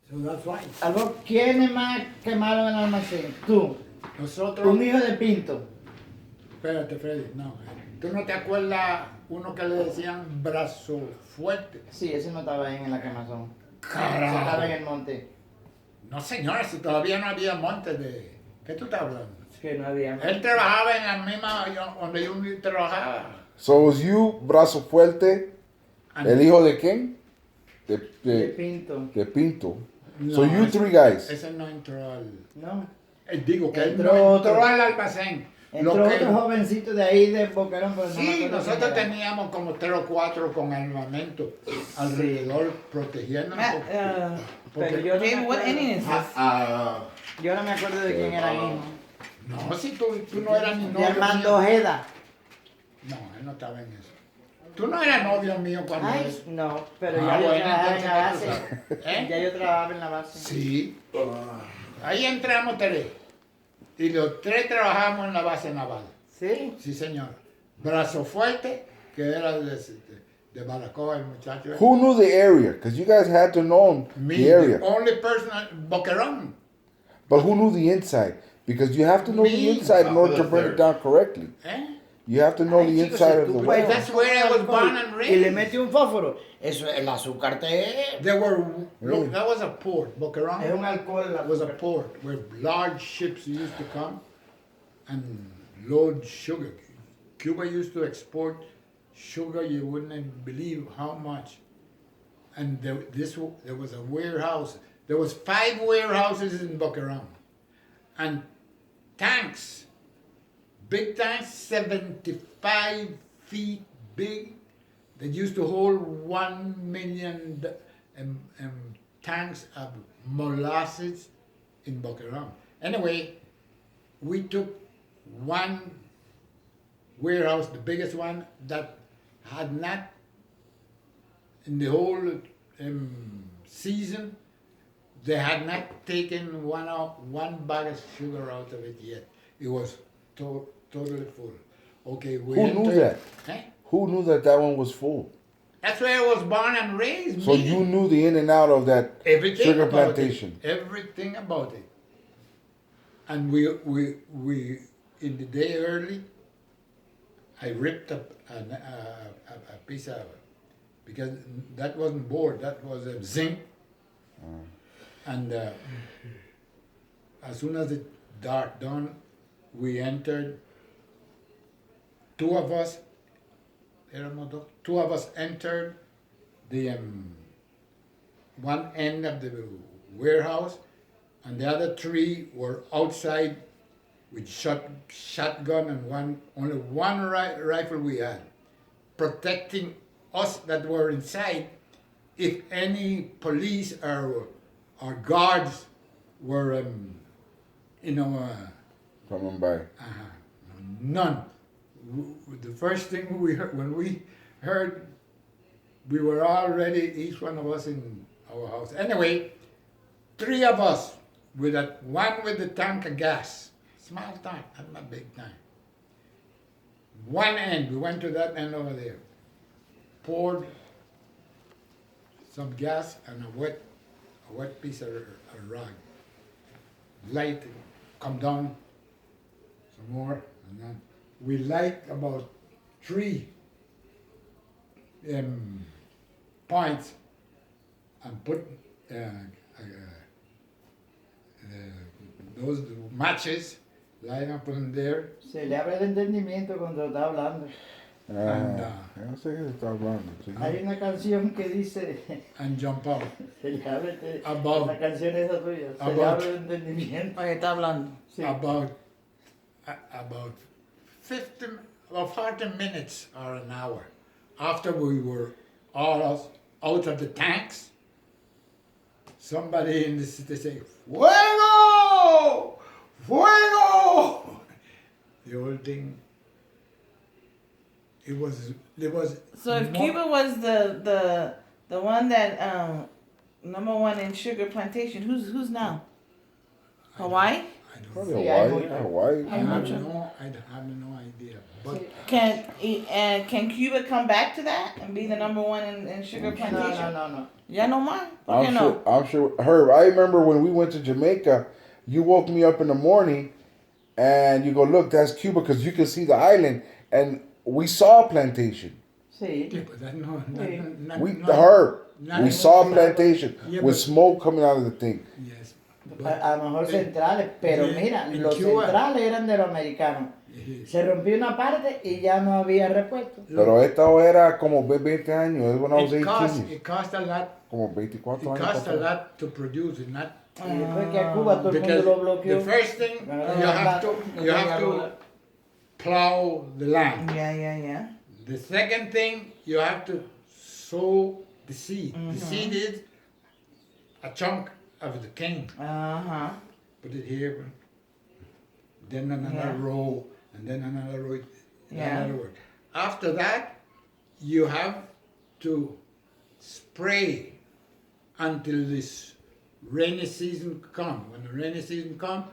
So that's right. Algo, ¿quiénes más quemaron el almacén? Tú. Nosotros. Un hijo de Pinto. Espérate, Freddy, no. ¿Tú no te acuerdas uno que le decían brazo fuerte? Sí, ese no estaba ahí en la quemazón. Carajo. Estaba en el monte. No, señora, si todavía no había montes de... ¿Qué tú estás hablando? Que no había. Él trabajaba en la misma... donde yo trabajaba. So was you, Brazo Fuerte, el hijo de quién? De Pinto. De Pinto. No, So you three guys. Ese no entró al... No. Digo que Entró él no otro. entró al almacén. Entró Lo que- otro jovencito de ahí de Boquerón. Pero no me Sí, acuerdo nosotros quién era. teníamos como 3 o 4 con armamento alrededor protegiéndonos. Pero yo no me Jamie, what acuerdo. inning is this? Yo no me acuerdo de quién era hijo. No, si tú no eras ni De novio Armando mío. Ojeda. No, él no estaba en eso. Tú no eras novio mío cuando Ay, él- no, pero Ah, ya yo bueno, trabajaba en la entonces, base. ¿qué tú sabes? Ya yo trabajaba en la base. Sí. Ahí entramos 3. Y los 3 trabajamos en la base naval. Sí. Sí, señor. Brazo Fuerte, que era de Baracoa, el muchacho. Who knew the area? Because you guys had to know Me, the area. the only person, Boquerón. But who knew the inside? Because you have to know the Me. inside in order to bring it down correctly. ¿Eh? You have to know Ay, the chicos, inside si of tú the puedes well. That's where I was born and Y le raised. mete un fósforo. Eso, el azúcar te... There were, look, that was a port. Boquerón Es un alcohol. el was a azúcar. port where large ships used to come and load sugar. Cuba used to export sugar, you wouldn't believe how much. And there was a warehouse. There was 5 warehouses in Boquerón. And tanks, big tanks, 75 feet big, that used to hold 1 million tanks of molasses in Boquerón. Anyway, we took one warehouse, the biggest one, that had not, in the whole season, they had not taken one bag of sugar out of it yet. It was totally full. Okay, we Who knew entered- that? Eh? Who knew that that one was full? That's where I was born and raised. So me. you knew the in and out of that Everything sugar about plantation. It, everything about it. And we in the day early, I ripped up a piece of, because that wasn't board, that was a zinc. And as soon as it dark dawn, we entered. 2 of us, entered the one end of the warehouse, and the other 3 were outside with shotgun and only one rifle we had, protecting us that were inside if any police or guards were, Coming by. none. The first thing we heard, when we heard, we were already, each one of us in our house. Anyway, 3 of us, one with the tank of gas, small tank, not a big tank. One end, we went to that end over there, poured some gas and a wet piece of rag. Light, come down, some more, and then we light about 3 points and put those matches, light up in there, Se le abre el entendimiento cuando está hablando. And, yo no sé qué está hablando. chico. Hay una canción que dice... and jump out. Se le abre About- la canción esa tuya. Se le about- abre el entendimiento. Oye, está hablando. Sí. About 50 or 40 minutes or an hour after we were all out of the tanks, somebody in the city say, "Fuego! Fuego!" The whole thing. It was. So if more- Cuba was the one that #1 in sugar plantation, who's now? Hawaii? I don't Probably know. Sí, hay Hawaii. mucho. Hawaii. I Hay have mucho. no, I have no idea. But Can Cuba come back to that and be the number one in sugar No, plantation? no. Ya no más. ¿Por qué I'm no? sure. I'm sure. Herb, I remember when we went to Jamaica. You woke me up in the morning, and you go, "Look, that's Cuba," because you can see the island, and we saw a plantation. Sí. yeah, but that no, Sí. We saw a plantation Yeah, with but- smoke coming out of the thing. Yes. A lo mejor eh, centrales, pero en- mira, en los Cuba- centrales eran de los americanos. Yes. Se rompió una parte y ya no había repuesto. Pero esta era como 20 años. Es when I was It cost, 18. it cost a lot. Como 24 It años. cost a para atrás. lot to produce it, not Y después que a Cuba todo el mundo because lo bloqueó. the first thing you have to plow the land. Yeah. The second thing you have to sow the seed. The seed is a chunk of the cane. Uh-huh. Put it here, then another Yeah. row, and then another row. Yeah. Another row. After that, you have to spray until this rainy season come. When the rainy season come,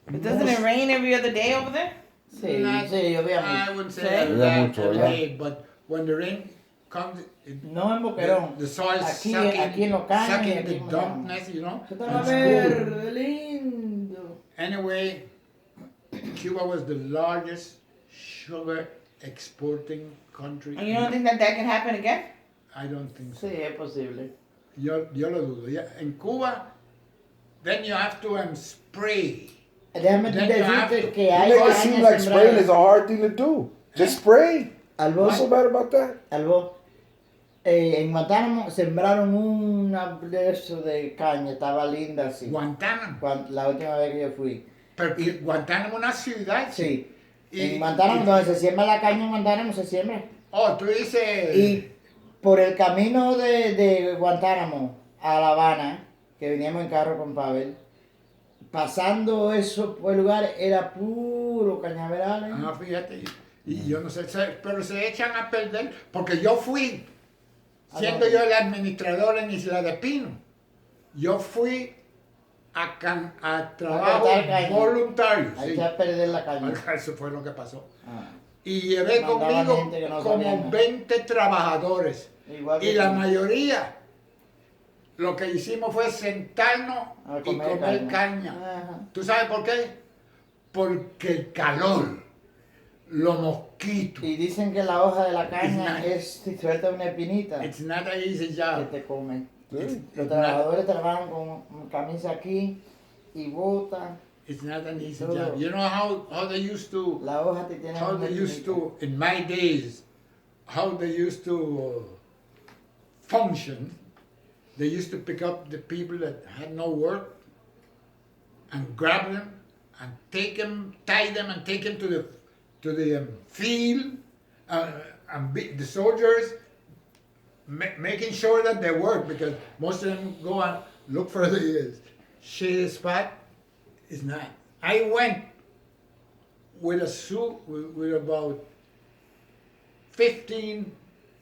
But doesn't it rain every other day over there? Sí, Not- sí, yo veía I mucho. wouldn't say Sí. that Había mucho, every ¿verdad? day, but when the rain comes, it, No en Boquerón. the soil Aquí, sucking, aquí en Los Caños y sucking aquí the en Boquerón. dampness, you know. Eso estaba It's cool. verde, lindo. Anyway, Cuba was the largest sugar exporting country. And you don't think that can happen again? I don't think so. Sí, es posible. Yo lo dudo. Ya, en Cuba, then you have to spray. Déjame Then you have decirte to- que You hay make it caña seem like spraying is sembrada. a hard thing to do. Just spray. What's so Albo, bad about that? Albo, en Guantánamo sembraron una de eso de caña, estaba linda así. Guantánamo. La última vez que yo fui. Porque Guantánamo es una ciudad. Sí. Y- En Guantánamo, y- donde se siembra la caña en Guantánamo, se siembra. Oh, tú dices. Y por el camino de Guantánamo a La Habana, que veníamos en carro con Pavel, pasando eso por el lugar, era puro cañaveral. ¿eh? Ah, fíjate. Y yo no sé, pero se echan a perder. Porque yo fui, siendo yo el administrador en Isla de Pino, yo fui a trabajo cortar caña. voluntario. Ahí Sí. se va a perder la caña. Eso fue lo que pasó. Ah, Y llevé Mandaban conmigo gente que no sabía como nada. 20 trabajadores. igual que Y la tú. mayoría, lo que hicimos fue sentarnos A y comer comer caña. caña. Ajá. ¿Tú sabes por qué? Porque el calor, los mosquitos. Y dicen que la hoja de la It's caña not- es, si suelta una espinita, It's not an easy que job. te come. Sí. Los trabajadores trabajan con camisa aquí y bota. It's not an easy Todo. job. You know how they used to, La hoja te tiene how una they used espinita. to, in my days, how they used to function. They used to pick up the people that had no work and grab them and take them, tie them and take them to the field and beat the soldiers, making sure that they work because most of them go and look for the shady spot. It's not. I went with a suit with about 15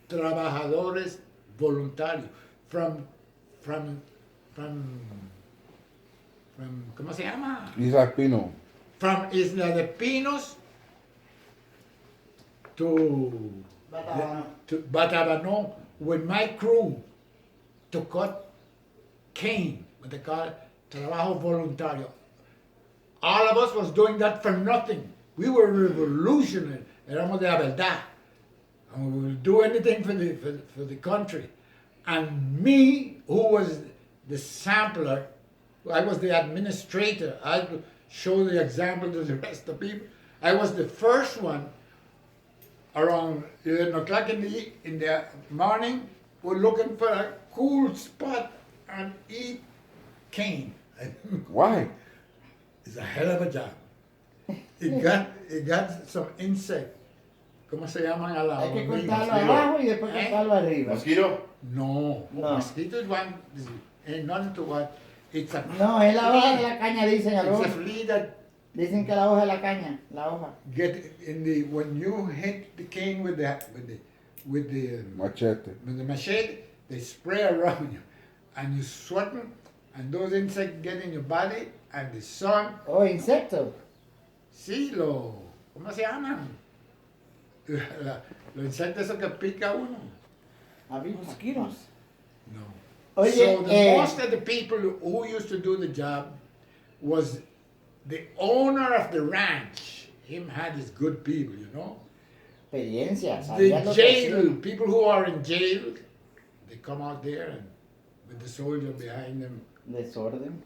trabajadores voluntarios from ¿cómo se llama? Isla Pino. From Isla de Pinos to Batabano. Batabano with my crew to cut cane, what they call it, trabajo voluntario. All of us was doing that for nothing. We were revolutionary. Éramos de la verdad. And we would do anything for the country. And me, who was the sampler, I was the administrator. I would show the example to the rest of the people. I was the first one around 11 o'clock in the morning. We're looking for a cool spot and eat cane. Why? It's a hell of a job. It got some insect. ¿Cómo se llaman a la Hay que hormiga? cortarlo abajo y después ¿Eh? cortarlo arriba. Mosquito? No, No. mosquitoes one ain't nothing to what. It's a No, es la hoja de flea. la caña, dicen It's algo. a flea that Dicen que la hoja de la caña, la hoja. get in the when you hit the cane with the Machete. machete, they spray around you, and you sweating, and those insects get in your body, and the sun, Oh, insectos. sí, ¿cómo se llaman? Los insectos esos que pica uno. Avispas. Mosquitoes. No. Oye, So most of the people who used to do the job was the owner of the ranch. Him had his good people, you know. experiencia. The sabían lo que jail, hacían. people who are in jail, they come out there and with the soldier behind them, Desorden.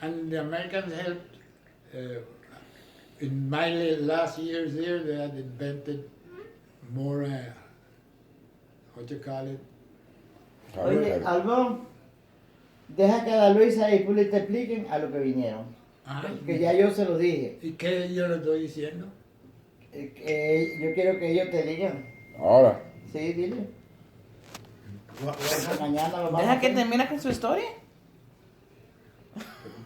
and the Americans helped. In my last years there, they had invented more, what you call it? Oye, Albón, deja que la Luisa y Puli te expliquen a lo que vinieron. Ah, Que ya yo se lo dije. ¿y qué yo le estoy diciendo? Yo quiero que ellos te digan. Ahora. Sí, dile. What- Porque mañana lo vamos a Deja que hacer. termine con su historia.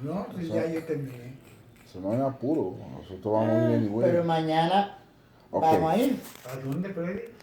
No, pues ya yo terminé. Se no hay apuro. Nosotros vamos a ir anyway. Pero mañana Ok. vamos a ir. ¿A dónde, Freddy?